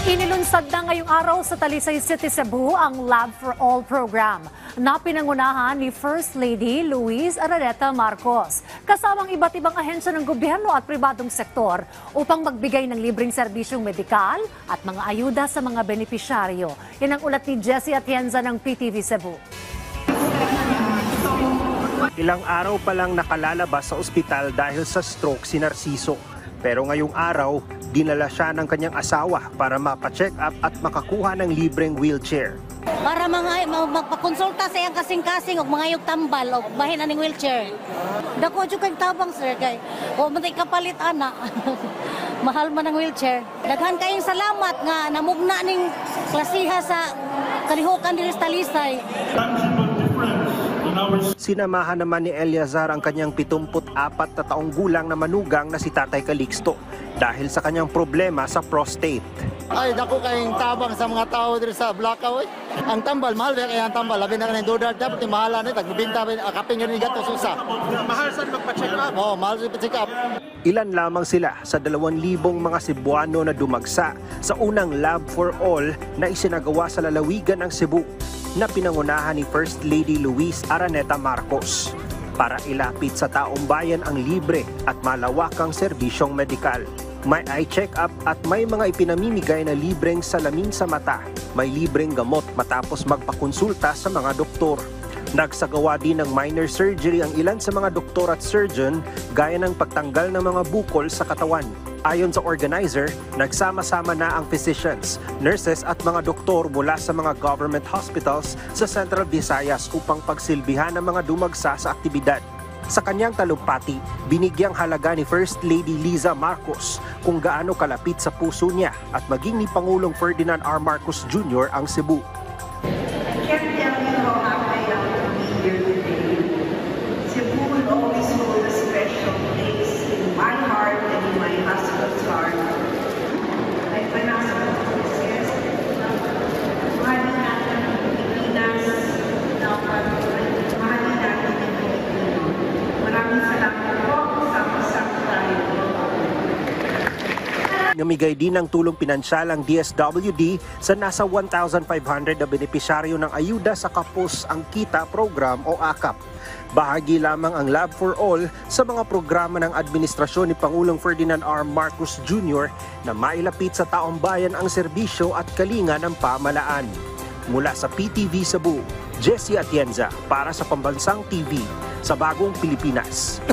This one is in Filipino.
Inilunsad na ngayong araw sa Talisay City, Cebu ang Lab for All program na pinangunahan ni First Lady Luis Araneta Marcos. Kasamang iba't ibang ahensya ng gobyerno at pribadong sektor upang magbigay ng libreng serbisyong medikal at mga ayuda sa mga benepisyaryo. Yan ang ulat ni Jessie Atienza ng PTV Cebu. Ilang araw pa lang nakalalabas sa ospital dahil sa stroke si Narciso. Pero ngayong araw, dinala siya ng kanyang asawa para mapacheck up at makakuha ng libreng wheelchair. Para magpakonsulta sa iyang kasing-kasing o mga yung tambal o bahin aning wheelchair. Dako dyan kayong tabang, sir. O matay kapalit, ana. Mahal man ang wheelchair. Daghan kayong salamat nga namugna ning klasiha sa kalihukan din sa Talisay. Sinamahan naman ni Eliazar ang kanyang 74 na taong gulang na manugang na si Tatay Calixto dahil sa kanyang problema sa prostate. Ay, dako kayong tabang sa mga tao dito sa Blackaw. Ang tambal, mahal kaya ang tambal. Labi na kanang dudar, dapat mahalan ito. Nagbibinta, akapin yun yung gato susa. Mahal saan magpa-check up? Oo, mahal sa check up. Ilan lamang sila sa 2,000 mga Cebuano na dumagsa sa unang Lab for All na isinagawa sa lalawigan ng Cebu na pinangunahan ni First Lady Luis Araneta Marcos para ilapit sa taong bayan ang libre at malawakang serbisyong medikal. May eye check-up at may mga ipinamimigay na libreng salamin sa mata. May libreng gamot matapos magpakonsulta sa mga doktor. Nagsagawa din ng minor surgery ang ilan sa mga doktor at surgeon gaya ng pagtanggal ng mga bukol sa katawan. Ayon sa organizer, nagsama-sama na ang physicians, nurses at mga doktor mula sa mga government hospitals sa Central Visayas upang pagsilbihan ng mga dumagsa sa aktibidad. Sa kanyang talumpati, binigyang halaga ni First Lady Liza Marcos kung gaano kalapit sa puso niya at maging ni Pangulong Ferdinand R. Marcos Jr. ang Cebu. Cebu will always hold a special place in my heart and in my husband's heart. Like my husband says, mahalin natin ang Pilipinas, mahalin natin ang Pilipino. Maraming salamat po, sama-sama tayo. Namigay din ng tulong pinansyal ang DSWD sa nasa 1,500 na benepisyaryo ng ayuda sa Kapos ang Kita program o AKAP. Bahagi lamang ang Lab for All sa mga programa ng administrasyon ni Pangulong Ferdinand R. Marcos Jr. na mailapit sa taong bayan ang serbisyo at kalinga ng pamalaan. Mula sa PTV Cebu, Jessie Atienza para sa Pambansang TV sa Bagong Pilipinas.